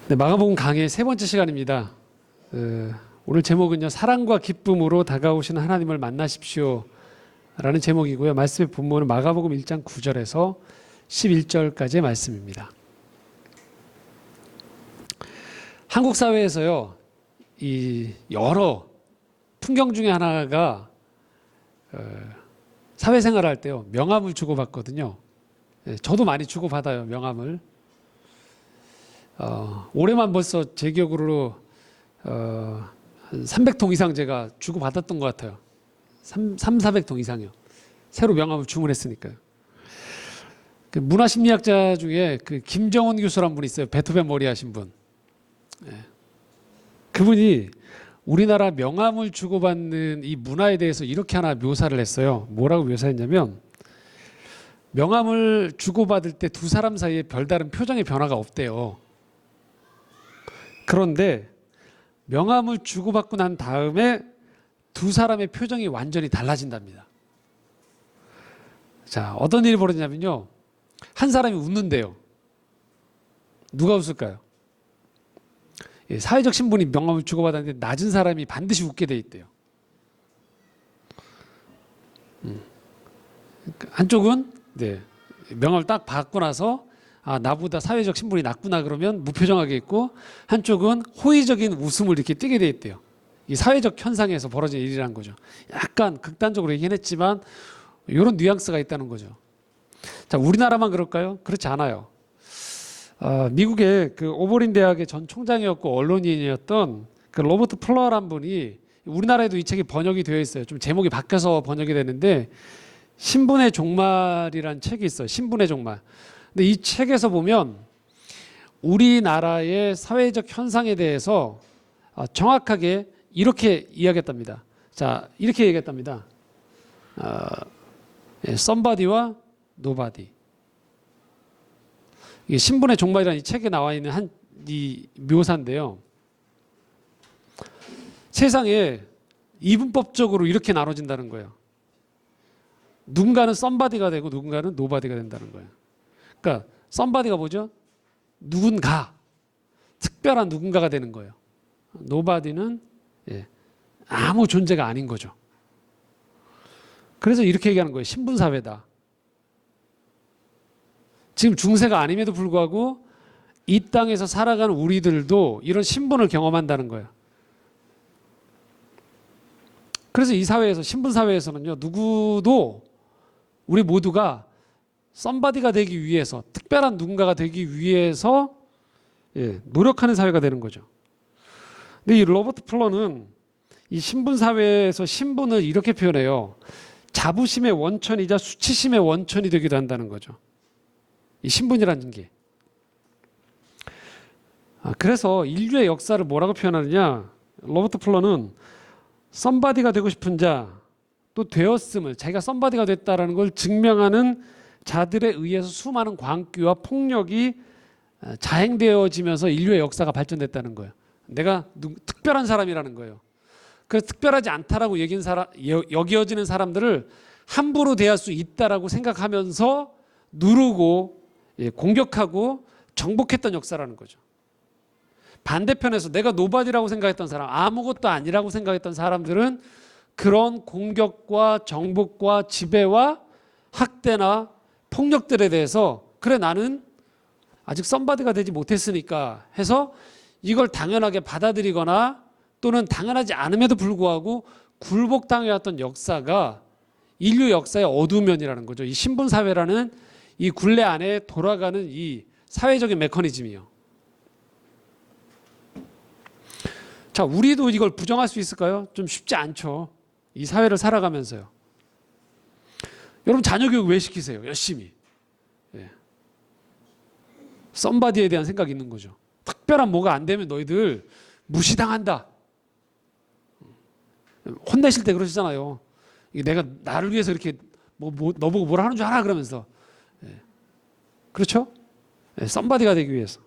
네, 마가복음 강의 세 번째 시간입니다. 오늘 제목은요, 사랑과 기쁨으로 다가오시는 하나님을 만나십시오 라는 제목이고요. 말씀의 본문은 마가복음 1장 9절에서 11절까지의 말씀입니다. 한국 사회에서요, 이 여러 풍경 중에 하나가 사회생활을 할 때요, 명함을 주고받거든요. 저도 많이 주고받아요, 명함을. 올해만 벌써 제 기억으로 한 300통 이상 제가 주고받았던 것 같아요. 400통 이상이요. 새로 명함을 주문했으니까요. 그 문화심리학자 중에 그 김정은 교수란 분이 있어요. 베토벤 머리 하신 분. 그분이 우리나라 명함을 주고받는 이 문화에 대해서 이렇게 하나 묘사를 했어요. 뭐라고 묘사했냐면, 명함을 주고받을 때 두 사람 사이에 별다른 표정의 변화가 없대요. 그런데 명함을 주고받고 난 다음에 두 사람의 표정이 완전히 달라진답니다. 자, 어떤 일이 벌어지냐면요, 한 사람이 웃는데요. 누가 웃을까요? 사회적 신분이 명함을 주고받았는데 낮은 사람이 반드시 웃게 돼 있대요. 한쪽은 명함을 딱 받고 나서 나보다 사회적 신분이 낮구나 그러면 무표정하게 있고, 한쪽은 호의적인 웃음을 이렇게 띠게 돼 있대요. 이 사회적 현상에서 벌어진 일이라는 거죠. 약간 극단적으로 얘기는 했지만 이런 뉘앙스가 있다는 거죠. 자, 우리나라만 그럴까요? 그렇지 않아요. 미국의 그 오버린 대학의 전 총장이었고 언론인이었던 그 로버트 플러라는 분이, 우리나라에도 이 책이 번역이 되어 있어요. 좀 제목이 바뀌어서 번역이 되는데, 신분의 종말이라는 책이 있어요. 신분의 종말. 근데 이 책에서 보면 우리나라의 사회적 현상에 대해서 정확하게 이렇게 이야기했답니다. 자, 이렇게 얘기했답니다. somebody와 nobody. 이게 신분의 종말이라는 이 책에 나와 있는 이 묘사인데요. 세상에 이분법적으로 이렇게 나눠진다는 거예요. 누군가는 somebody가 되고 누군가는 nobody가 된다는 거예요. 그러니까 somebody가 뭐죠? 누군가, 특별한 누군가가 되는 거예요. nobody는 아무 존재가 아닌 거죠. 그래서 이렇게 얘기하는 거예요. 신분사회다. 지금 중세가 아님에도 불구하고 이 땅에서 살아가는 우리들도 이런 신분을 경험한다는 거예요. 그래서 이 사회에서, 신분사회에서는요, 누구도, 우리 모두가 somebody가 되기 위해서, 특별한 누군가가 되기 위해서 노력하는 사회가 되는 거죠. 근데 이 로버트 플러는 이 신분사회에서 신분을 이렇게 표현해요. 자부심의 원천이자 수치심의 원천이 되기도 한다는 거죠. 이 신분이라는 게. 그래서 인류의 역사를 뭐라고 표현하느냐, 로버트 플러는 somebody가 되고 싶은 자, 또 되었음을, 자기가 somebody가 됐다라는 걸 증명하는 자들에 의해서 수많은 광기와 폭력이 자행되어지면서 인류의 역사가 발전됐다는 거예요. 내가 특별한 사람이라는 거예요. 그래서 특별하지 않다라고 여겨지는 사람들을 함부로 대할 수 있다라고 생각하면서 누르고 공격하고 정복했던 역사라는 거죠. 반대편에서 내가 노바디라고 생각했던 사람, 아무것도 아니라고 생각했던 사람들은 그런 공격과 정복과 지배와 학대나 폭력들에 대해서, 그래 나는 아직 썸바디가 되지 못했으니까 해서 이걸 당연하게 받아들이거나 또는 당연하지 않음에도 불구하고 굴복당해왔던 역사가 인류 역사의 어두운 면이라는 거죠. 이 신분사회라는 이 굴레 안에 돌아가는 이 사회적인 메커니즘이요. 자, 우리도 이걸 부정할 수 있을까요? 좀 쉽지 않죠. 이 사회를 살아가면서요. 여러분, 자녀 교육 왜 시키세요? 열심히. 썸바디에 대한 생각이 있는 거죠. 특별한 뭐가 안 되면 너희들 무시당한다. 혼내실 때 그러시잖아요. 내가 나를 위해서 이렇게 너보고 뭐라 하는 줄 알아? 그러면서. 그렇죠? 썸바디가 되기 위해서.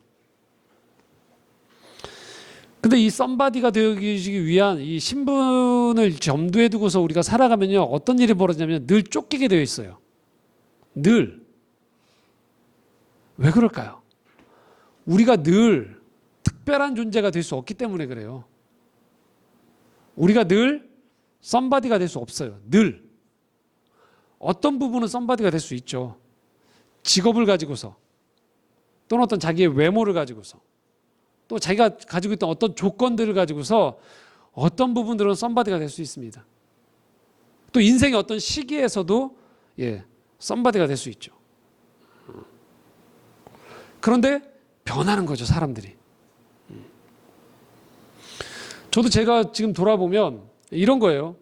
근데 이 썸바디가 되기 위한 이 신분을 염두에 두고서 우리가 살아가면요, 어떤 일이 벌어지냐면 늘 쫓기게 되어 있어요. 늘. 왜 그럴까요? 우리가 늘 특별한 존재가 될 수 없기 때문에 그래요. 우리가 늘 somebody가 될 수 없어요. 늘. 어떤 부분은 somebody가 될 수 있죠. 직업을 가지고서 또는 어떤 자기의 외모를 가지고서 또 자기가 가지고 있던 어떤 조건들을 가지고서 어떤 부분들은 somebody가 될 수 있습니다. 또 인생의 어떤 시기에서도 somebody가 될 수 있죠. 그런데 변하는 거죠, 사람들이. 저도 제가 지금 돌아보면 이런 거예요.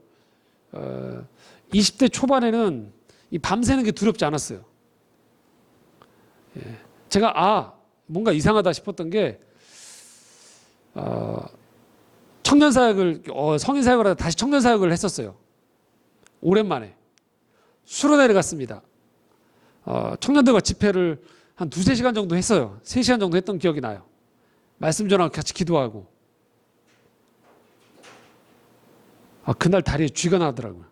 20대 초반에는 이 밤새는 게 두렵지 않았어요. 제가 뭔가 이상하다 싶었던 게 청년사역을 성인사역을 하다 다시 청년사역을 했었어요. 오랜만에 수련회를 갔습니다. 청년들과 집회를 한 2-3시간 정도 했어요. 3시간 정도 했던 기억이 나요. 말씀 전하고 같이 기도하고. 그날 다리에 쥐가 나더라고요.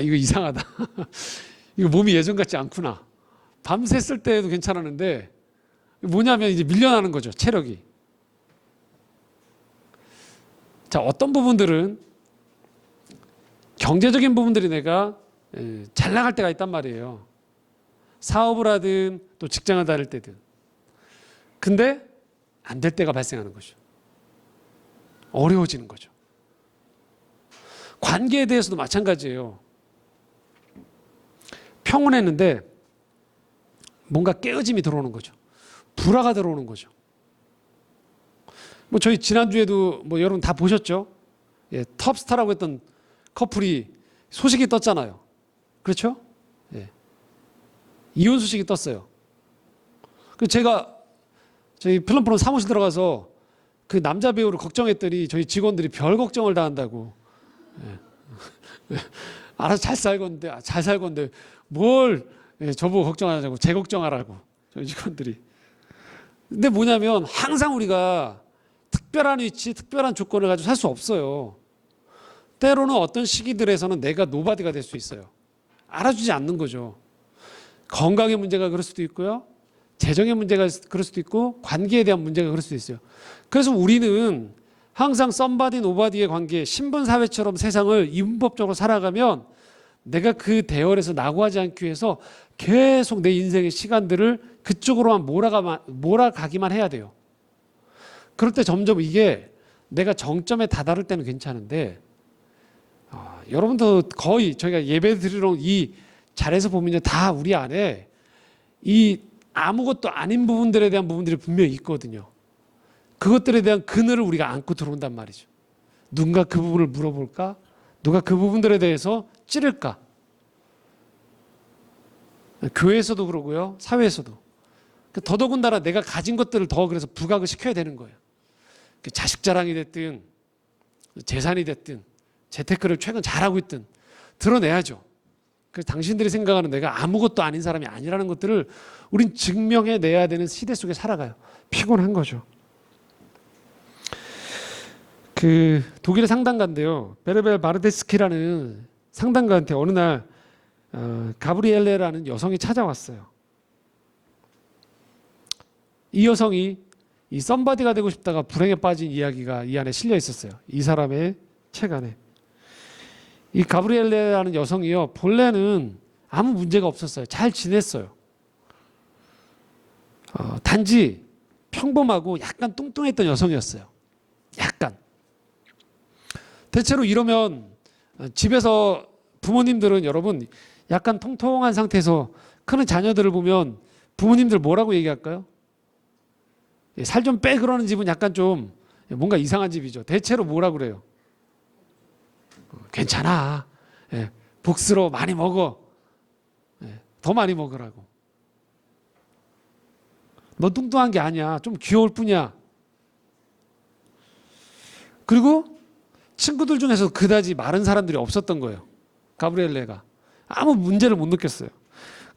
이거 이상하다. 이거 몸이 예전 같지 않구나. 밤샜을 때도 괜찮았는데 뭐냐면 이제 밀려나는 거죠, 체력이. 자, 어떤 부분들은 경제적인 부분들이 내가 잘 나갈 때가 있단 말이에요. 사업을 하든 또 직장을 다닐 때든. 근데 안 될 때가 발생하는 거죠. 어려워지는 거죠. 관계에 대해서도 마찬가지예요. 평온했는데 뭔가 깨어짐이 들어오는 거죠. 불화가 들어오는 거죠. 저희 지난주에도 여러분 다 보셨죠? 톱스타라고 했던 커플이 소식이 떴잖아요. 그렇죠? 이혼 소식이 떴어요. 그래서 제가 저희 필름 프로 사무실 들어가서 그 남자 배우를 걱정했더니 저희 직원들이 별 걱정을 다 한다고. 알아서 잘 살건데 뭘 저보고 걱정하자고, 제 걱정하라고, 저희 직원들이. 근데 뭐냐면 항상 우리가 특별한 위치, 특별한 조건을 가지고 살 수 없어요. 때로는 어떤 시기들에서는 내가 노바디가 될 수 있어요. 알아주지 않는 거죠. 건강의 문제가 그럴 수도 있고요. 재정의 문제가 그럴 수도 있고, 관계에 대한 문제가 그럴 수도 있어요. 그래서 우리는 항상 somebody, nobody의 관계, 신분사회처럼 세상을 이분법적으로 살아가면 내가 그 대열에서 낙오하지 않기 위해서 계속 내 인생의 시간들을 그쪽으로만 몰아가기만 해야 돼요. 그럴 때 점점 이게 내가 정점에 다다를 때는 괜찮은데, 여러분도 거의 저희가 예배 드리러 온 이 자리에서 보면 다 우리 안에 이 아무것도 아닌 부분들에 대한 부분들이 분명히 있거든요. 그것들에 대한 그늘을 우리가 안고 들어온단 말이죠. 누군가 그 부분을 물어볼까? 누가 그 부분들에 대해서 찌를까? 교회에서도 그러고요, 사회에서도. 더더군다나 내가 가진 것들을 더 그래서 부각을 시켜야 되는 거예요. 자식 자랑이 됐든 재산이 됐든 재테크를 최근 잘하고 있든 드러내야죠. 그래서 당신들이 생각하는 내가 아무것도 아닌 사람이 아니라는 것들을 우린 증명해내야 되는 시대 속에 살아가요. 피곤한 거죠. 그 독일의 상담가인데요, 베르벨 바르데스키라는 상담가한테 어느 날 가브리엘레라는 여성이 찾아왔어요. 이 여성이 이 썸바디가 되고 싶다가 불행에 빠진 이야기가 이 안에 실려 있었어요. 이 사람의 책 안에. 이 가브리엘레라는 여성이요, 본래는 아무 문제가 없었어요. 잘 지냈어요. 단지 평범하고 약간 뚱뚱했던 여성이었어요. 약간. 대체로 이러면 집에서 부모님들은 여러분 약간 통통한 상태에서 크는 자녀들을 보면 부모님들 뭐라고 얘기할까요? 살 좀 빼 그러는 집은 약간 좀 뭔가 이상한 집이죠. 대체로 뭐라고 그래요? 괜찮아. 복스러워. 많이 먹어. 더 많이 먹으라고. 너 뚱뚱한 게 아니야. 좀 귀여울 뿐이야. 그리고 친구들 중에서 그다지 마른 사람들이 없었던 거예요. 가브리엘레가. 아무 문제를 못 느꼈어요.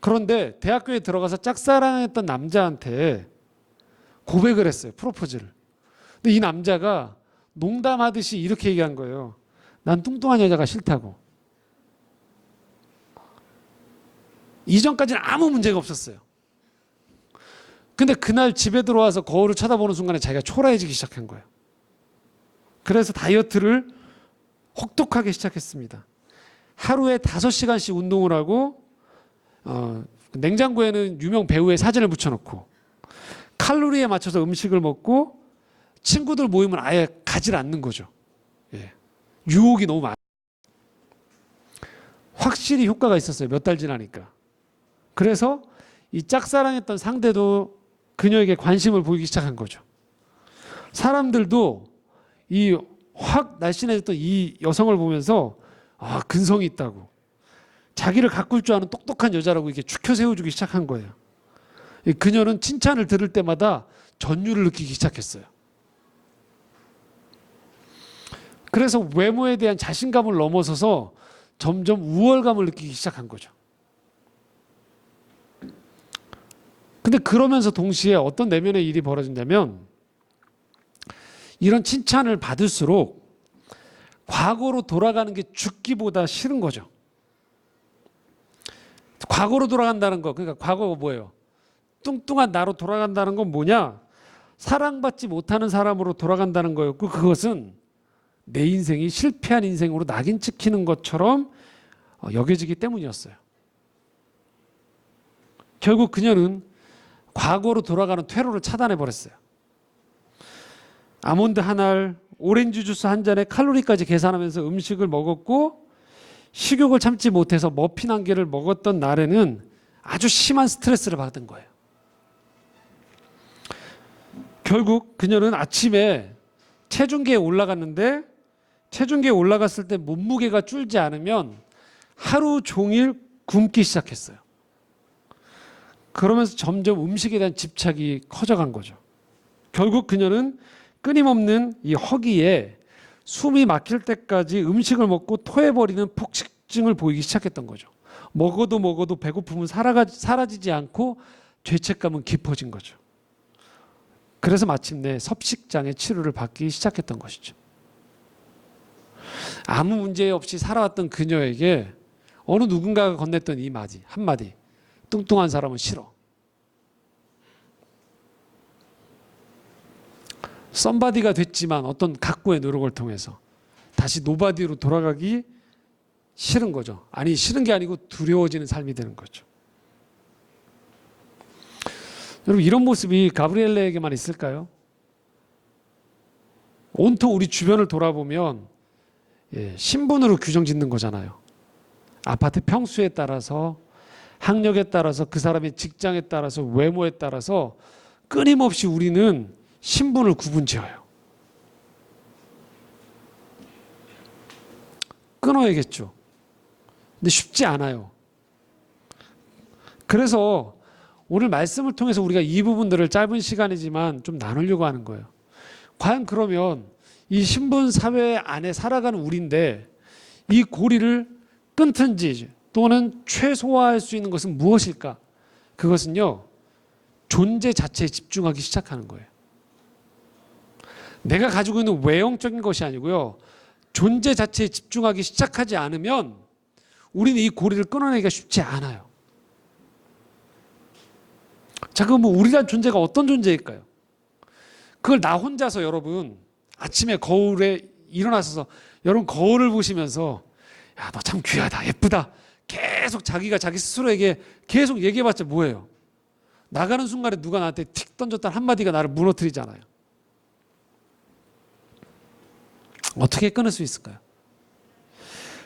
그런데 대학교에 들어가서 짝사랑했던 남자한테 고백을 했어요. 프로포즈를. 근데 이 남자가 농담하듯이 이렇게 얘기한 거예요. 난 뚱뚱한 여자가 싫다고. 이전까지는 아무 문제가 없었어요. 근데 그날 집에 들어와서 거울을 쳐다보는 순간에 자기가 초라해지기 시작한 거예요. 그래서 다이어트를 혹독하게 시작했습니다. 하루에 5시간씩 운동을 하고 냉장고에는 유명 배우의 사진을 붙여놓고 칼로리에 맞춰서 음식을 먹고 친구들 모임을 아예 가지 않는 거죠. 예. 유혹이 너무 많아요. 확실히 효과가 있었어요. 몇 달 지나니까. 그래서 이 짝사랑했던 상대도 그녀에게 관심을 보이기 시작한 거죠. 사람들도 이 확 날씬해졌던 이 여성을 보면서 아, 근성이 있다고, 자기를 가꿀 줄 아는 똑똑한 여자라고 이렇게 추켜 세워주기 시작한 거예요. 그녀는 칭찬을 들을 때마다 전율을 느끼기 시작했어요. 그래서 외모에 대한 자신감을 넘어서서 점점 우월감을 느끼기 시작한 거죠. 근데 그러면서 동시에 어떤 내면의 일이 벌어진다면, 이런 칭찬을 받을수록 과거로 돌아가는 게 죽기보다 싫은 거죠. 과거로 돌아간다는 거, 그러니까 과거가 뭐예요? 뚱뚱한 나로 돌아간다는 건 뭐냐? 사랑받지 못하는 사람으로 돌아간다는 거였고, 그것은 내 인생이 실패한 인생으로 낙인 찍히는 것처럼 여겨지기 때문이었어요. 결국 그녀는 과거로 돌아가는 퇴로를 차단해 버렸어요. 아몬드 한 알, 오렌지 주스 한 잔에 칼로리까지 계산하면서 음식을 먹었고, 식욕을 참지 못해서 머핀 한 개를 먹었던 날에는 아주 심한 스트레스를 받은 거예요. 결국 그녀는 아침에 체중계에 올라갔는데, 체중계에 올라갔을 때 몸무게가 줄지 않으면 하루 종일 굶기 시작했어요. 그러면서 점점 음식에 대한 집착이 커져간 거죠. 결국 그녀는 끊임없는 이 허기에 숨이 막힐 때까지 음식을 먹고 토해버리는 폭식증을 보이기 시작했던 거죠. 먹어도 배고픔은 사라지지 않고 죄책감은 깊어진 거죠. 그래서 마침내 섭식장애 치료를 받기 시작했던 것이죠. 아무 문제 없이 살아왔던 그녀에게 어느 누군가가 건넸던 이 한마디, 뚱뚱한 사람은 싫어. 썸바디가 됐지만 어떤 각고의 노력을 통해서 다시 노바디로 돌아가기 싫은 거죠. 아니, 싫은 게 아니고 두려워지는 삶이 되는 거죠. 여러분, 이런 모습이 가브리엘레에게만 있을까요? 온통 우리 주변을 돌아보면 신분으로 규정 짓는 거잖아요. 아파트 평수에 따라서, 학력에 따라서, 그 사람의 직장에 따라서, 외모에 따라서 끊임없이 우리는 신분을 구분지어요. 끊어야겠죠. 근데 쉽지 않아요. 그래서 오늘 말씀을 통해서 우리가 이 부분들을 짧은 시간이지만 좀 나누려고 하는 거예요. 과연 그러면 이 신분 사회 안에 살아가는 우리인데 이 고리를 끊든지 또는 최소화할 수 있는 것은 무엇일까? 그것은요, 존재 자체에 집중하기 시작하는 거예요. 내가 가지고 있는 외형적인 것이 아니고요, 존재 자체에 집중하기 시작하지 않으면 우리는 이 고리를 끊어내기가 쉽지 않아요. 자, 그럼 우리란 존재가 어떤 존재일까요? 그걸 나 혼자서 여러분 아침에 거울에 일어나서 여러분 거울을 보시면서 야, 너 참 귀하다, 예쁘다, 계속 자기가 자기 스스로에게 계속 얘기해봤자 뭐예요? 나가는 순간에 누가 나한테 틱 던졌던 한마디가 나를 무너뜨리잖아요. 어떻게 끊을 수 있을까요?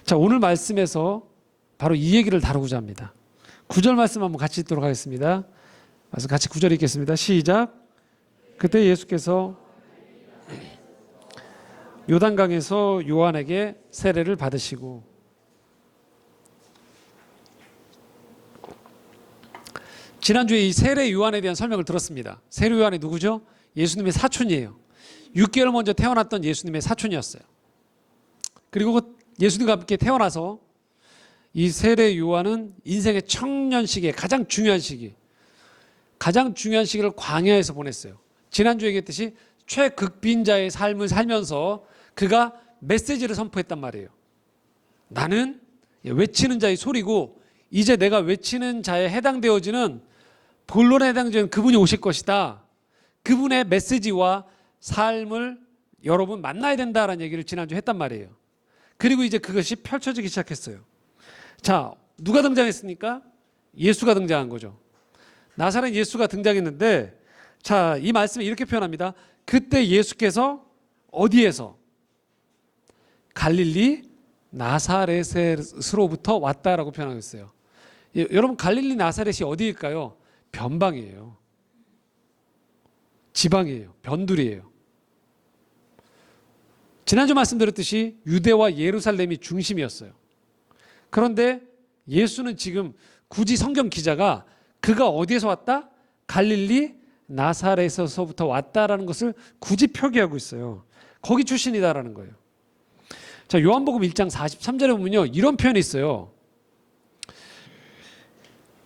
자, 오늘 말씀에서 바로 이 얘기를 다루고자 합니다. 9절 말씀 한번 같이 읽도록 하겠습니다. 그래서 같이 9절 읽겠습니다. 시작. 그때 예수께서 요단강에서 요한에게 세례를 받으시고, 지난주에 이 세례 요한에 대한 설명을 들었습니다. 세례 요한이 누구죠? 예수님의 사촌이에요. 6개월 먼저 태어났던 예수님의 사촌이었어요. 그리고 예수님과 함께 태어나서 이 세례 요한은 인생의 청년 시기에 가장 중요한 시기를 광야에서 보냈어요. 지난주에 얘기했듯이 최극빈자의 삶을 살면서 그가 메시지를 선포했단 말이에요. 나는 외치는 자의 소리고 이제 내가 외치는 자에 해당되어지는 본론에 해당되는 그분이 오실 것이다. 그분의 메시지와 삶을 여러분 만나야 된다라는 얘기를 지난주에 했단 말이에요. 그리고 이제 그것이 펼쳐지기 시작했어요. 자, 누가 등장했습니까? 예수가 등장한 거죠. 나사렛 예수가 등장했는데, 자, 이 말씀을 이렇게 표현합니다. 그때 예수께서 어디에서? 갈릴리 나사렛으로부터 왔다라고 표현하고 있어요. 여러분, 갈릴리 나사렛이 어디일까요? 변방이에요. 지방이에요. 변두리예요. 지난주 말씀드렸듯이 유대와 예루살렘이 중심이었어요. 그런데 예수는 지금 굳이 성경 기자가 그가 어디에서 왔다? 갈릴리 나사렛에서부터 왔다라는 것을 굳이 표기하고 있어요. 거기 출신이다라는 거예요. 자, 요한복음 1장 43절에 보면요, 이런 표현이 있어요.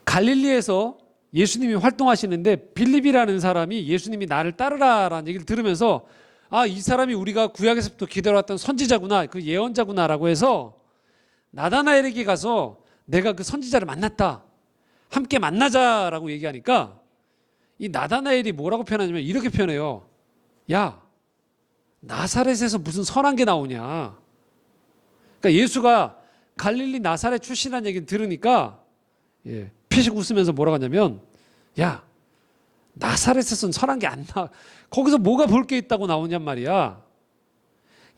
갈릴리에서 예수님이 활동하시는데 빌립이라는 사람이 예수님이 나를 따르라라는 얘기를 들으면서 아, 이 사람이 우리가 구약에서부터 기다려왔던 선지자구나, 그 예언자구나라고 해서 나다나엘에게 가서 내가 그 선지자를 만났다, 함께 만나자라고 얘기하니까 이 나다나엘이 뭐라고 표현하냐면 이렇게 표현해요. 야, 나사렛에서 무슨 선한 게 나오냐. 그러니까 예수가 갈릴리 나사렛 출신이라는 얘기를 들으니까 피식 웃으면서 뭐라고 하냐면 야, 나사렛에서는 선한 게 안 나와. 거기서 뭐가 볼 게 있다고 나오냔 말이야.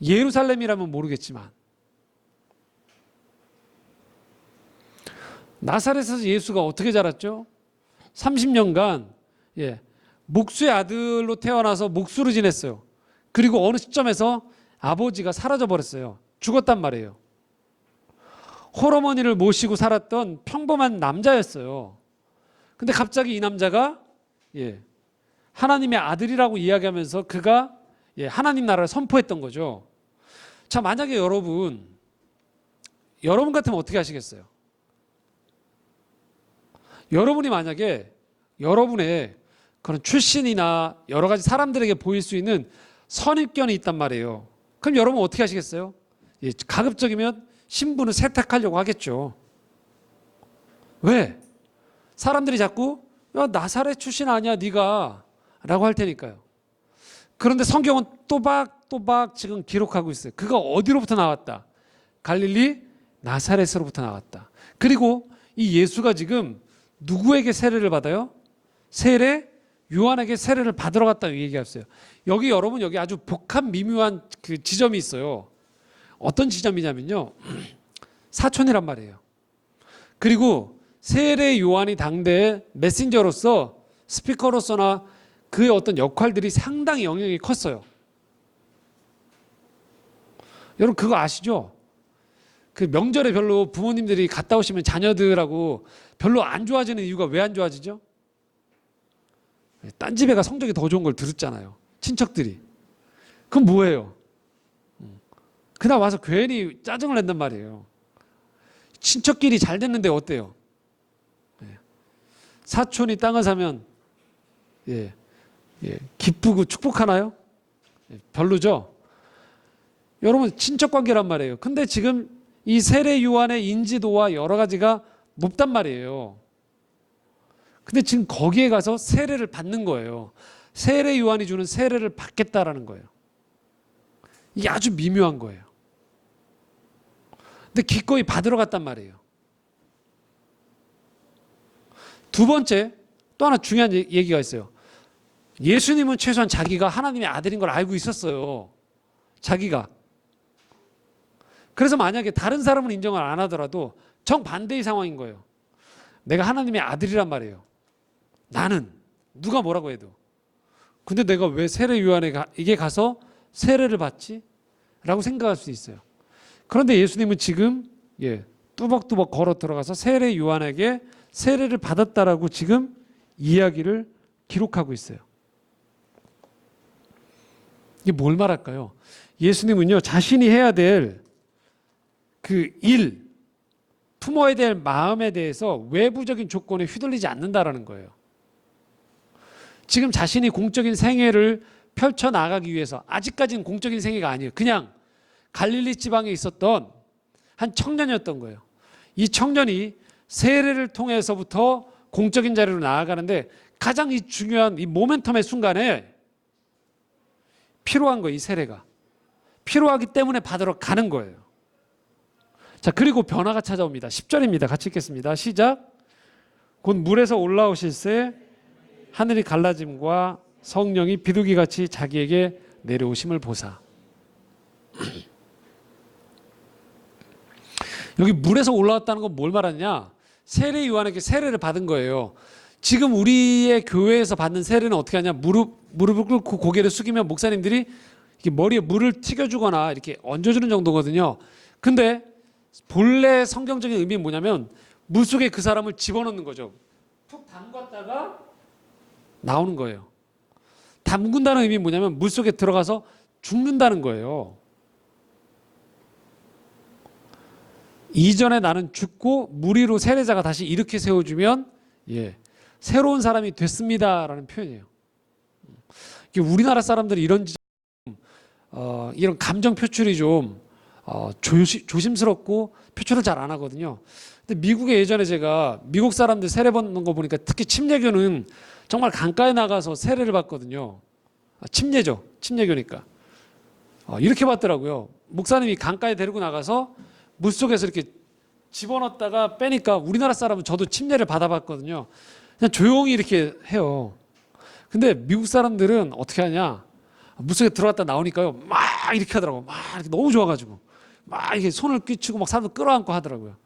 예루살렘이라면 모르겠지만 나사렛에서 예수가 어떻게 자랐죠? 30년간 목수의 아들로 태어나서 목수로 지냈어요. 그리고 어느 시점에서 아버지가 사라져 버렸어요. 죽었단 말이에요. 홀어머니를 모시고 살았던 평범한 남자였어요. 근데 갑자기 이 남자가 하나님의 아들이라고 이야기하면서 그가 하나님 나라를 선포했던 거죠. 자, 만약에 여러분 같으면 어떻게 하시겠어요? 여러분이 만약에 여러분의 그런 출신이나 여러 가지 사람들에게 보일 수 있는 선입견이 있단 말이에요. 그럼 여러분 어떻게 하시겠어요? 가급적이면 신분을 세탁하려고 하겠죠. 왜? 사람들이 자꾸 야, 나사렛 출신 아니야 네가 라고 할 테니까요. 그런데 성경은 또박또박 지금 기록하고 있어요. 그가 어디로부터 나왔다? 갈릴리 나사렛으로부터 나왔다. 그리고 이 예수가 지금 누구에게 세례를 받아요? 요한에게 세례를 받으러 갔다고 얘기했어요. 여기 여러분, 여기 아주 복합 미묘한 그 지점이 있어요. 어떤 지점이냐면요, 사촌이란 말이에요. 그리고 세례 요한이 당대의 메신저로서, 스피커로서나 그의 어떤 역할들이 상당히 영향이 컸어요. 여러분 그거 아시죠? 그 명절에 별로 부모님들이 갔다 오시면 자녀들하고 별로 안 좋아지는 이유가 왜 안 좋아지죠? 딴 집에 가 성적이 더 좋은 걸 들었잖아요. 친척들이. 그럼 뭐예요? 그날 와서 괜히 짜증을 낸단 말이에요. 친척끼리 잘 됐는데 어때요? 사촌이 땅을 사면 기쁘고 축복하나요? 별로죠? 여러분 친척 관계란 말이에요. 근데 지금 이 세례 요한의 인지도와 여러 가지가 높단 말이에요. 근데 지금 거기에 가서 세례를 받는 거예요. 세례 요한이 주는 세례를 받겠다라는 거예요. 이게 아주 미묘한 거예요. 근데 기꺼이 받으러 갔단 말이에요. 두 번째, 또 하나 중요한 얘기가 있어요. 예수님은 최소한 자기가 하나님의 아들인 걸 알고 있었어요. 자기가. 그래서 만약에 다른 사람은 인정을 안 하더라도 정반대의 상황인 거예요. 내가 하나님의 아들이란 말이에요. 나는 누가 뭐라고 해도. 근데 내가 왜 세례 요한에게 가서 세례를 받지? 라고 생각할 수 있어요. 그런데 예수님은 지금 뚜벅뚜벅 걸어 들어가서 세례 요한에게 세례를 받았다라고 지금 이야기를 기록하고 있어요. 이게 뭘 말할까요? 예수님은요, 자신이 해야 될 그 일, 품어야 될 마음에 대해서 외부적인 조건에 휘둘리지 않는다라는 거예요. 지금 자신이 공적인 생애를 펼쳐나가기 위해서, 아직까지는 공적인 생애가 아니에요. 그냥 갈릴리 지방에 있었던 한 청년이었던 거예요. 이 청년이 세례를 통해서부터 공적인 자리로 나아가는데 가장 이 중요한 이 모멘텀의 순간에 필요한 거예요. 이 세례가. 필요하기 때문에 받으러 가는 거예요. 자, 그리고 변화가 찾아옵니다. 10절입니다. 같이 읽겠습니다. 시작. 곧 물에서 올라오실새 하늘이 갈라짐과 성령이 비둘기같이 자기에게 내려오심을 보사. 여기 물에서 올라왔다는 건 뭘 말하냐? 세례 요한에게 세례를 받은 거예요. 지금 우리의 교회에서 받는 세례는 어떻게 하냐? 무릎을 꿇고 고개를 숙이면 목사님들이 이렇게 머리에 물을 튀겨주거나 이렇게 얹어주는 정도거든요. 근데 본래 성경적인 의미는 뭐냐면 물속에 그 사람을 집어넣는 거죠. 푹 담갔다가 나오는 거예요. 담근다는 의미는 뭐냐면 물속에 들어가서 죽는다는 거예요. 이전에 나는 죽고 물 위로 세례자가 다시 이렇게 세워주면 새로운 사람이 됐습니다라는 표현이에요. 우리나라 사람들이 이런 감정 표출이 좀 조심스럽고 표출을 잘 안 하거든요. 근데 미국에 예전에 제가 미국 사람들 세례 받는 거 보니까 특히 침례교는 정말 강가에 나가서 세례를 받거든요. 침례죠. 침례교니까. 이렇게 받더라고요. 목사님이 강가에 데리고 나가서 물속에서 이렇게 집어넣었다가 빼니까 우리나라 사람은 저도 침례를 받아봤거든요. 그냥 조용히 이렇게 해요. 근데 미국 사람들은 어떻게 하냐? 물속에 들어갔다 나오니까요. 막 이렇게 하더라고요. 막 이렇게 너무 좋아가지고. 막 이렇게 손을 끼치고 막 사람들 끌어안고 하더라고요.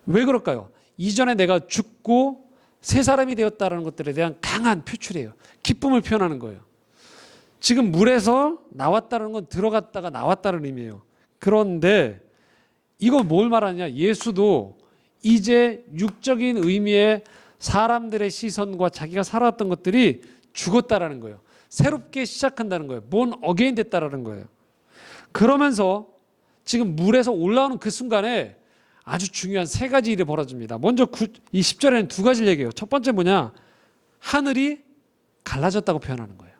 왜 그럴까요? 이전에 내가 죽고 새 사람이 되었다는 것들에 대한 강한 표출이에요. 기쁨을 표현하는 거예요. 지금 물에서 나왔다는 건 들어갔다가 나왔다는 의미예요. 그런데 이거 뭘 말하냐? 예수도 이제 육적인 의미의 사람들의 시선과 자기가 살아왔던 것들이 죽었다라는 거예요. 새롭게 시작한다는 거예요. born again 됐다라는 거예요. 그러면서 지금 물에서 올라오는 그 순간에 아주 중요한 세 가지 일이 벌어집니다. 먼저 이 10절에는 두 가지를 얘기해요. 첫 번째 뭐냐? 하늘이 갈라졌다고 표현하는 거예요.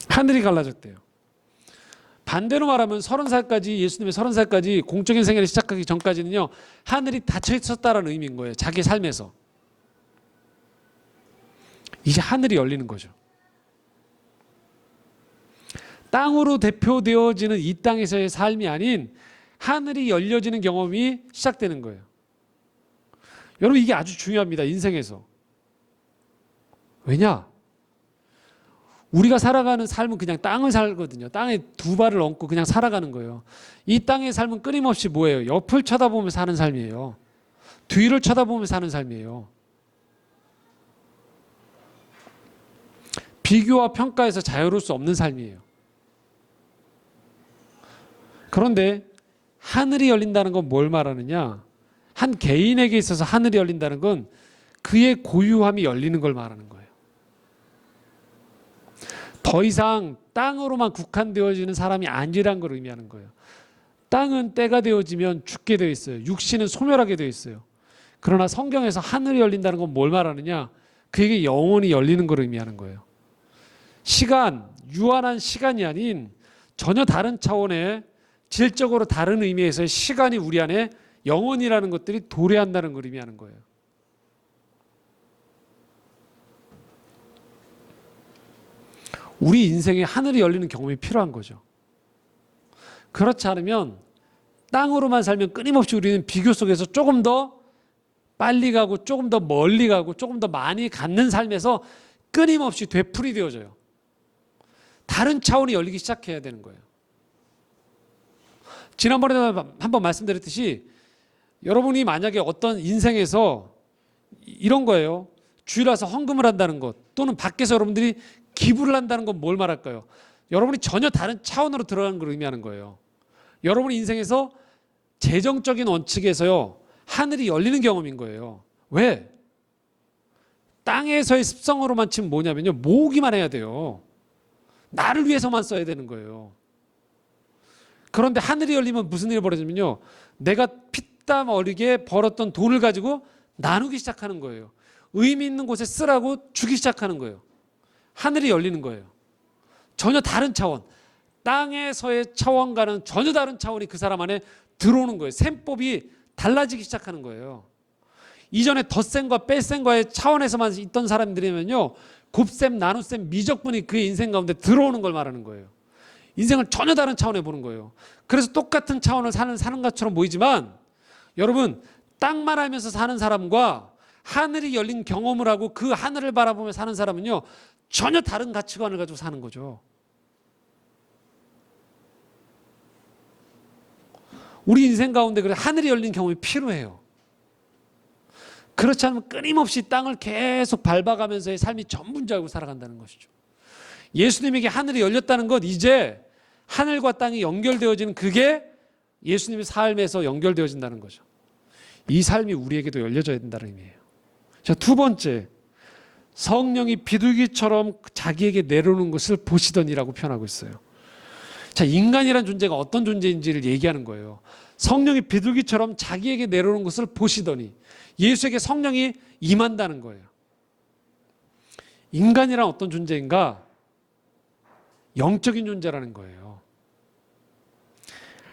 하늘이 갈라졌대요. 반대로 말하면 30살까지 예수님의 30살까지 공적인 생애를 시작하기 전까지는요. 하늘이 닫혀 있었다라는 의미인 거예요. 자기 삶에서. 이제 하늘이 열리는 거죠. 땅으로 대표되어지는 이 땅에서의 삶이 아닌 하늘이 열려지는 경험이 시작되는 거예요. 여러분 이게 아주 중요합니다. 인생에서. 왜냐? 우리가 살아가는 삶은 그냥 땅을 살거든요. 땅에 두 발을 얹고 그냥 살아가는 거예요. 이 땅의 삶은 끊임없이 뭐예요? 옆을 쳐다보면서 사는 삶이에요. 뒤를 쳐다보면서 사는 삶이에요. 비교와 평가에서 자유로울 수 없는 삶이에요. 그런데 하늘이 열린다는 건 뭘 말하느냐? 한 개인에게 있어서 하늘이 열린다는 건 그의 고유함이 열리는 걸 말하는 거예요. 더 이상 땅으로만 국한되어지는 사람이 아니란 걸 의미하는 거예요. 땅은 때가 되어지면 죽게 되어 있어요. 육신은 소멸하게 되어 있어요. 그러나 성경에서 하늘이 열린다는 건 뭘 말하느냐? 그에게 영혼이 열리는 걸 의미하는 거예요. 시간, 유한한 시간이 아닌 전혀 다른 차원의 질적으로 다른 의미에서의 시간이 우리 안에 영혼이라는 것들이 도래한다는 걸 의미하는 거예요. 우리 인생에 하늘이 열리는 경험이 필요한 거죠. 그렇지 않으면 땅으로만 살면 끊임없이 우리는 비교 속에서 조금 더 빨리 가고 조금 더 멀리 가고 조금 더 많이 갖는 삶에서 끊임없이 되풀이 되어져요. 다른 차원이 열리기 시작해야 되는 거예요. 지난번에 한번 말씀드렸듯이 여러분이 만약에 어떤 인생에서 이런 거예요. 주일 와서 헌금을 한다는 것 또는 밖에서 여러분들이 기부를 한다는 건 뭘 말할까요? 여러분이 전혀 다른 차원으로 들어가는 걸 의미하는 거예요. 여러분의 인생에서 재정적인 원칙에서요. 하늘이 열리는 경험인 거예요. 왜? 땅에서의 습성으로만 치면 뭐냐면요. 모으기만 해야 돼요. 나를 위해서만 써야 되는 거예요. 그런데 하늘이 열리면 무슨 일이 벌어지면요. 내가 피땀 어리게 벌었던 돈을 가지고 나누기 시작하는 거예요. 의미 있는 곳에 쓰라고 주기 시작하는 거예요. 하늘이 열리는 거예요. 전혀 다른 차원. 땅에서의 차원과는 전혀 다른 차원이 그 사람 안에 들어오는 거예요. 셈법이 달라지기 시작하는 거예요. 이전에 덧셈과 뺄셈과의 차원에서만 있던 사람들이면요, 곱셈, 나눗셈, 미적분이 그의 인생 가운데 들어오는 걸 말하는 거예요. 인생을 전혀 다른 차원에 보는 거예요. 그래서 똑같은 차원을 사는 것처럼 보이지만 여러분, 땅만 알면서 사는 사람과 하늘이 열린 경험을 하고 그 하늘을 바라보며 사는 사람은요, 전혀 다른 가치관을 가지고 사는 거죠. 우리 인생 가운데 그래 하늘이 열린 경험이 필요해요. 그렇지 않으면 끊임없이 땅을 계속 밟아가면서의 삶이 전부인 줄 알고 살아간다는 것이죠. 예수님에게 하늘이 열렸다는 것, 이제 하늘과 땅이 연결되어지는 그게 예수님의 삶에서 연결되어진다는 거죠. 이 삶이 우리에게도 열려져야 된다는 의미예요. 자, 두 번째, 성령이 비둘기처럼 자기에게 내려오는 것을 보시더니라고 표현하고 있어요. 자, 인간이란 존재가 어떤 존재인지를 얘기하는 거예요. 성령이 비둘기처럼 자기에게 내려오는 것을 보시더니, 예수에게 성령이 임한다는 거예요. 인간이란 어떤 존재인가? 영적인 존재라는 거예요.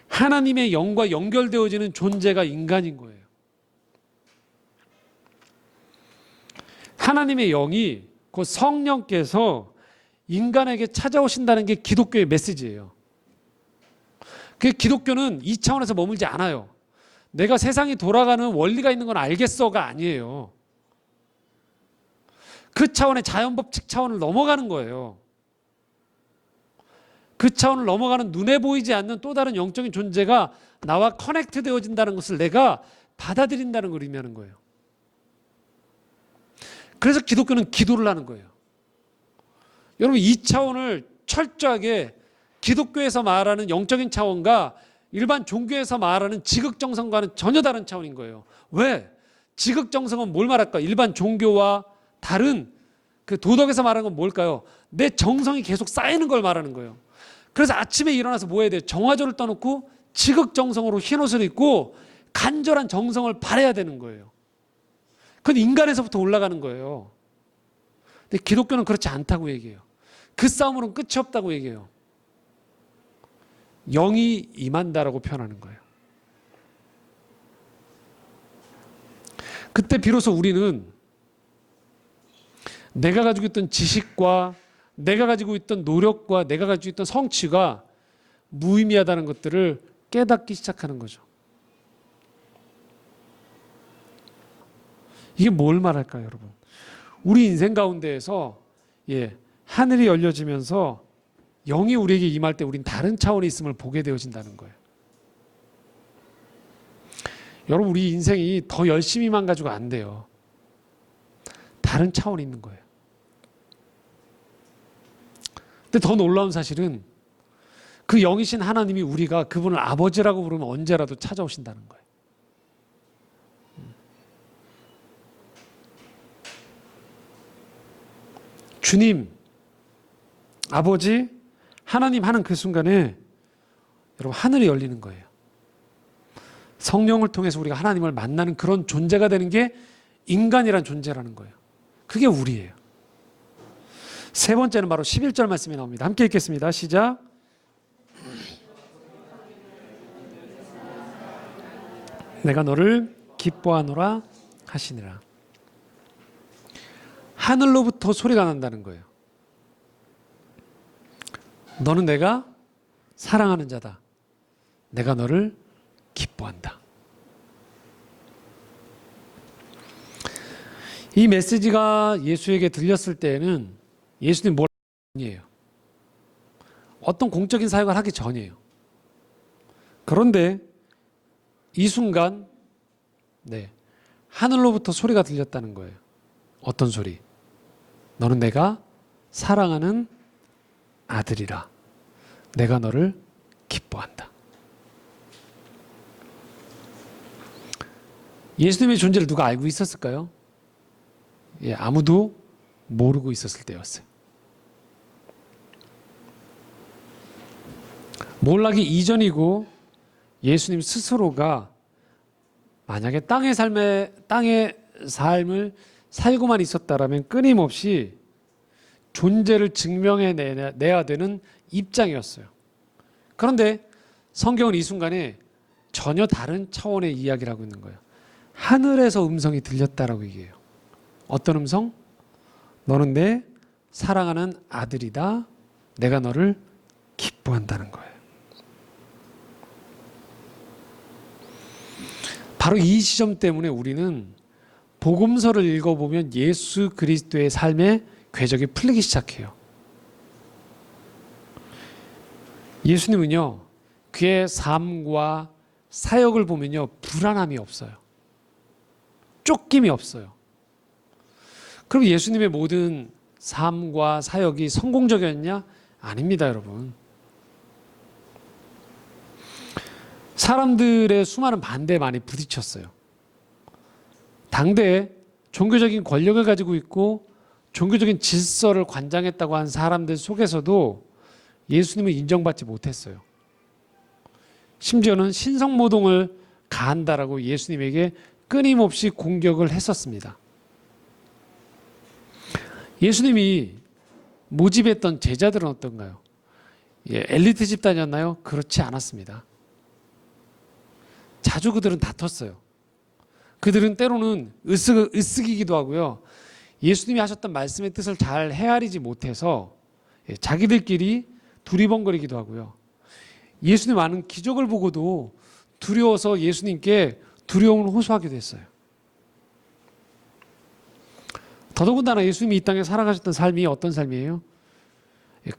하나님의 영과 연결되어지는 존재가 인간인 거예요. 하나님의 영이, 그 성령께서 인간에게 찾아오신다는 게 기독교의 메시지예요. 그 기독교는 이 차원에서 머물지 않아요. 내가 세상이 돌아가는 원리가 있는 건 알겠어가 아니에요. 그 차원의 자연법칙 차원을 넘어가는 거예요. 그 차원을 넘어가는 눈에 보이지 않는 또 다른 영적인 존재가 나와 커넥트 되어진다는 것을 내가 받아들인다는 걸 의미하는 거예요. 그래서 기독교는 기도를 하는 거예요. 여러분, 이 차원을 철저하게 기독교에서 말하는 영적인 차원과 일반 종교에서 말하는 지극정성과는 전혀 다른 차원인 거예요. 왜? 지극정성은 뭘 말할까? 일반 종교와 다른 그 도덕에서 말하는 건 뭘까요? 내 정성이 계속 쌓이는 걸 말하는 거예요. 그래서 아침에 일어나서 뭐 해야 돼요? 정화조를 떠놓고 지극정성으로 흰옷을 입고 간절한 정성을 발해야 되는 거예요. 그건 인간에서부터 올라가는 거예요. 근데 기독교는 그렇지 않다고 얘기해요. 그 싸움으로는 끝이 없다고 얘기해요. 영이 임한다라고 표현하는 거예요. 그때 비로소 우리는 내가 가지고 있던 지식과 내가 가지고 있던 노력과 내가 가지고 있던 성취가 무의미하다는 것들을 깨닫기 시작하는 거죠. 이게 뭘 말할까요, 여러분? 우리 인생 가운데에서 하늘이 열려지면서 영이 우리에게 임할 때 우린 다른 차원에 있음을 보게 되어진다는 거예요. 여러분, 우리 인생이 더 열심히만 가지고 안 돼요. 다른 차원이 있는 거예요. 근데 더 놀라운 사실은 그 영이신 하나님이 우리가 그분을 아버지라고 부르면 언제라도 찾아오신다는 거예요. 주님, 아버지, 하나님 하는 그 순간에 여러분 하늘이 열리는 거예요. 성령을 통해서 우리가 하나님을 만나는 그런 존재가 되는 게 인간이란 존재라는 거예요. 그게 우리예요. 세 번째는 바로 11절 말씀이 나옵니다. 함께 읽겠습니다. 시작. 내가 너를 기뻐하노라 하시니라. 하늘로부터 소리가 난다는 거예요. 너는 내가 사랑하는 자다. 내가 너를 기뻐한다. 이 메시지가 예수에게 들렸을 때에는 예수님 뭘 아니에요. 어떤 공적인 사역을 하기 전이에요. 그런데 이 순간 하늘로부터 소리가 들렸다는 거예요. 어떤 소리? 너는 내가 사랑하는 아들이라. 내가 너를 기뻐한다. 예수님의 존재를 누가 알고 있었을까요? 아무도 모르고 있었을 때였어요. 몰라기 이전이고 예수님 스스로가 만약에 땅의 삶을 살고만 있었다라면 끊임없이 존재를 증명해내야 되는 입장이었어요. 그런데 성경은 이 순간에 전혀 다른 차원의 이야기를 하고 있는 거예요. 하늘에서 음성이 들렸다라고 얘기해요. 어떤 음성? 너는 내 사랑하는 아들이다. 내가 너를 기뻐한다는 거예요. 바로 이 지점 때문에 우리는 복음서를 읽어보면 예수 그리스도의 삶의 궤적이 풀리기 시작해요. 예수님은요, 그의 삶과 사역을 보면요, 불안함이 없어요. 쫓김이 없어요. 그럼 예수님의 모든 삶과 사역이 성공적이었냐? 아닙니다, 여러분. 사람들의 수많은 반대에 많이 부딪혔어요. 당대에 종교적인 권력을 가지고 있고 종교적인 질서를 관장했다고 한 사람들 속에서도 예수님을 인정받지 못했어요. 심지어는 신성모독을 가한다라고 예수님에게 끊임없이 공격을 했었습니다. 예수님이 모집했던 제자들은 어떤가요? 엘리트 집단이었나요? 그렇지 않았습니다. 자주 그들은 다퉜어요. 그들은 때로는 으쓱이기도 하고요. 예수님이 하셨던 말씀의 뜻을 잘 헤아리지 못해서 자기들끼리 두리번거리기도 하고요. 예수님 하는 기적을 보고도 두려워서 예수님께 두려움을 호소하기도 했어요. 더더군다나 예수님이 이 땅에 살아가셨던 삶이 어떤 삶이에요?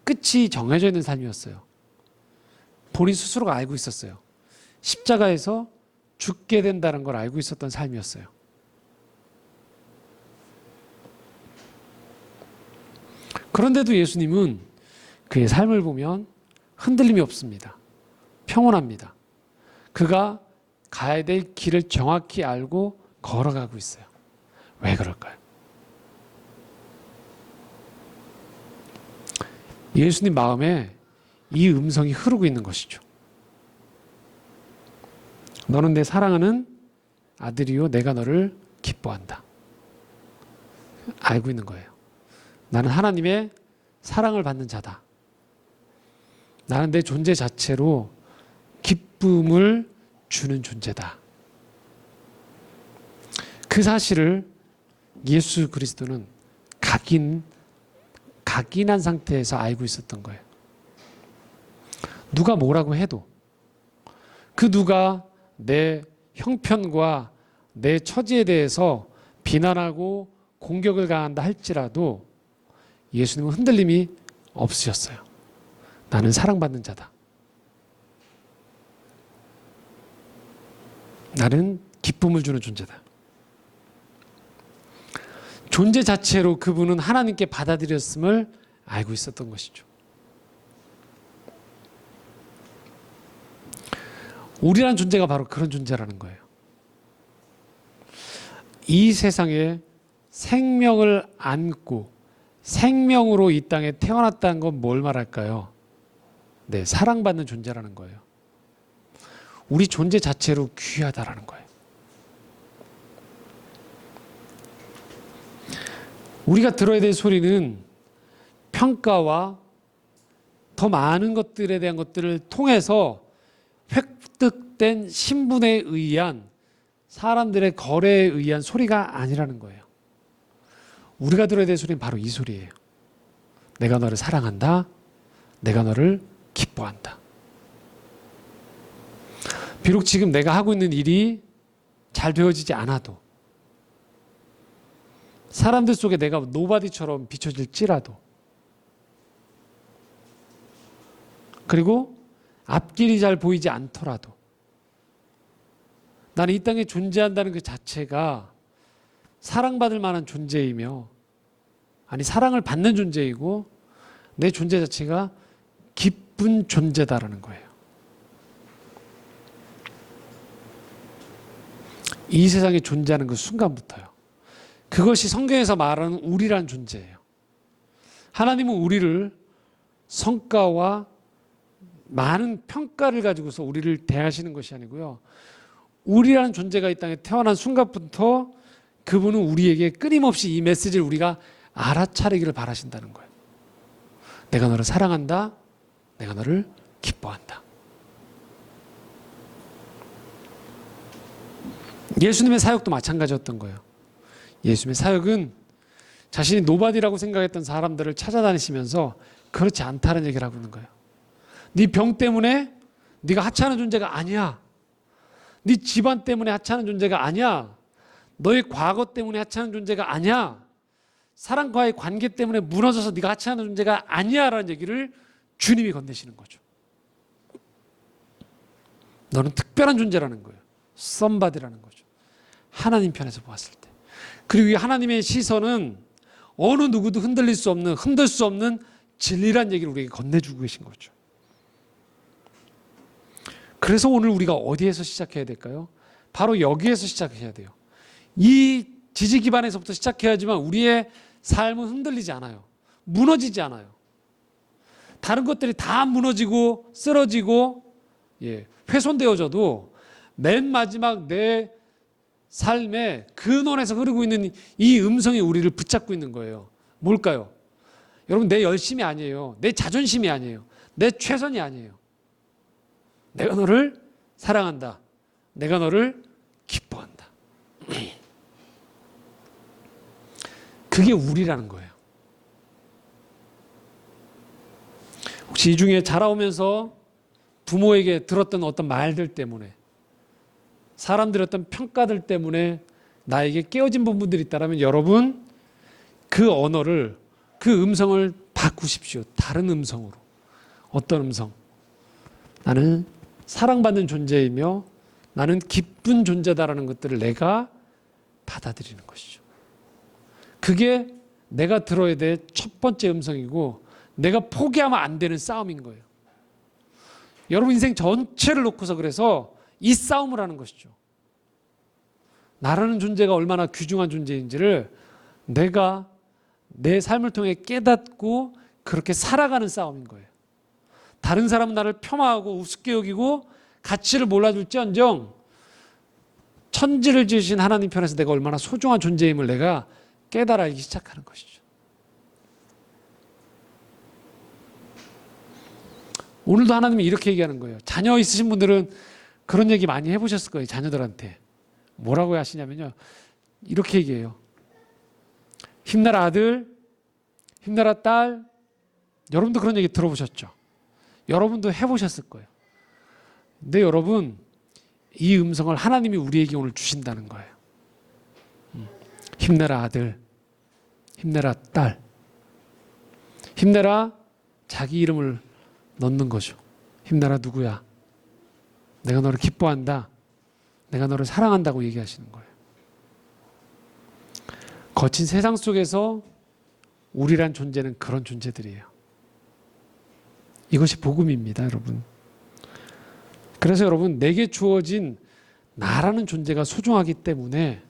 끝이 정해져 있는 삶이었어요. 본인 스스로가 알고 있었어요. 십자가에서 죽게 된다는 걸 알고 있었던 삶이었어요. 그런데도 예수님은 그의 삶을 보면 흔들림이 없습니다. 평온합니다. 그가 가야 될 길을 정확히 알고 걸어가고 있어요. 왜 그럴까요? 예수님 마음에 이 음성이 흐르고 있는 것이죠. 너는 내 사랑하는 아들이요 내가 너를 기뻐한다. 알고 있는 거예요. 나는 하나님의 사랑을 받는 자다. 나는 내 존재 자체로 기쁨을 주는 존재다. 그 사실을 예수 그리스도는 각인한 상태에서 알고 있었던 거예요. 누가 뭐라고 해도 그 누가 내 형편과 내 처지에 대해서 비난하고 공격을 가한다 할지라도 예수님은 흔들림이 없으셨어요. 나는 사랑받는 자다. 나는 기쁨을 주는 존재다. 존재 자체로 그분은 하나님께 받아들였음을 알고 있었던 것이죠. 우리란 존재가 바로 그런 존재라는 거예요. 이 세상에 생명을 안고 생명으로 이 땅에 태어났다는 건 뭘 말할까요? 네, 사랑받는 존재라는 거예요. 우리 존재 자체로 귀하다라는 거예요. 우리가 들어야 될 소리는 평가와 더 많은 것들에 대한 것들을 통해서 획득된 신분에 의한 사람들의 거래에 의한 소리가 아니라는 거예요. 우리가 들어야 될 소리는 바로 이 소리예요. 내가 너를 사랑한다. 내가 너를 기뻐한다. 비록 지금 내가 하고 있는 일이 잘 되어지지 않아도 사람들 속에 내가 노바디처럼 비춰질지라도 그리고 앞길이 잘 보이지 않더라도 나는 이 땅에 존재한다는 그 자체가 사랑받을 만한 존재이며 아니 사랑을 받는 존재이고 내 존재 자체가 기쁜 존재다라는 거예요. 이 세상에 존재하는 그 순간부터요. 그것이 성경에서 말하는 우리란 존재예요. 하나님은 우리를 성과와 많은 평가를 가지고서 우리를 대하시는 것이 아니고요. 우리라는 존재가 이 땅에 태어난 순간부터 그분은 우리에게 끊임없이 이 메시지를 우리가 알아차리기를 바라신다는 거예요. 내가 너를 사랑한다. 내가 너를 기뻐한다. 예수님의 사역도 마찬가지였던 거예요. 예수님의 사역은 자신이 노바디라고 생각했던 사람들을 찾아다니시면서 그렇지 않다는 얘기를 하고 있는 거예요. 네 병 때문에 네가 하찮은 존재가 아니야. 네 집안 때문에 하찮은 존재가 아니야. 너의 과거 때문에 하찮은 존재가 아니야. 사람과의 관계 때문에 무너져서 네가 하찮은 존재가 아니야 라는 얘기를 주님이 건네시는 거죠. 너는 특별한 존재라는 거예요. somebody라는 거죠. 하나님 편에서 보았을 때. 그리고 이 하나님의 시선은 어느 누구도 흔들 수 없는 진리란 얘기를 우리에게 건네주고 계신 거죠. 그래서 오늘 우리가 어디에서 시작해야 될까요? 바로 여기에서 시작해야 돼요. 이 지지 기반에서부터 시작해야지만 우리의 삶은 흔들리지 않아요. 무너지지 않아요. 다른 것들이 다 무너지고 쓰러지고 훼손되어져도 맨 마지막 내 삶의 근원에서 흐르고 있는 이 음성이 우리를 붙잡고 있는 거예요. 뭘까요? 여러분, 내 열심이 아니에요. 내 자존심이 아니에요. 내 최선이 아니에요. 내가 너를 사랑한다. 내가 너를 기뻐한다. 그게 우리라는 거예요. 혹시 이 중에 자라오면서 부모에게 들었던 어떤 말들 때문에, 사람들의 어떤 평가들 때문에 나에게 깨어진 부분들이 있다면 여러분, 그 언어를, 그 음성을 바꾸십시오. 다른 음성으로. 어떤 음성? 나는 사랑받는 존재이며 나는 기쁜 존재다라는 것들을 내가 받아들이는 것이죠. 그게 내가 들어야 될 첫 번째 음성이고 내가 포기하면 안 되는 싸움인 거예요. 여러분 인생 전체를 놓고서 그래서 이 싸움을 하는 것이죠. 나라는 존재가 얼마나 귀중한 존재인지를 내가 내 삶을 통해 깨닫고 그렇게 살아가는 싸움인 거예요. 다른 사람은 나를 폄하하고 우습게 여기고 가치를 몰라줄지언정 천지를 지으신 하나님 편에서 내가 얼마나 소중한 존재임을 내가 깨달아 알기 시작하는 것이죠. 오늘도 하나님이 이렇게 얘기하는 거예요. 자녀 있으신 분들은 그런 얘기 많이 해보셨을 거예요. 자녀들한테. 뭐라고 하시냐면요. 이렇게 얘기해요. 힘내라 아들, 힘내라 딸. 여러분도 그런 얘기 들어보셨죠? 여러분도 해보셨을 거예요. 근데 여러분, 이 음성을 하나님이 우리에게 오늘 주신다는 거예요. 힘내라 아들, 힘내라 딸. 힘내라 자기 이름을 넣는 거죠. 힘내라 누구야? 내가 너를 기뻐한다. 내가 너를 사랑한다고 얘기하시는 거예요. 거친 세상 속에서 우리란 존재는 그런 존재들이에요. 이것이 복음입니다, 여러분. 그래서 여러분, 내게 주어진 나라는 존재가 소중하기 때문에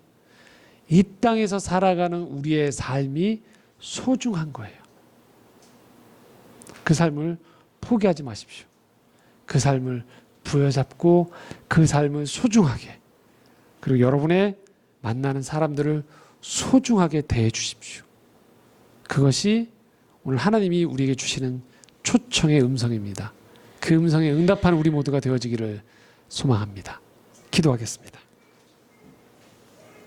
이 땅에서 살아가는 우리의 삶이 소중한 거예요. 그 삶을 포기하지 마십시오. 그 삶을 부여잡고 그 삶을 소중하게, 그리고 여러분의 만나는 사람들을 소중하게 대해 주십시오. 그것이 오늘 하나님이 우리에게 주시는 초청의 음성입니다. 그 음성에 응답하는 우리 모두가 되어지기를 소망합니다. 기도하겠습니다.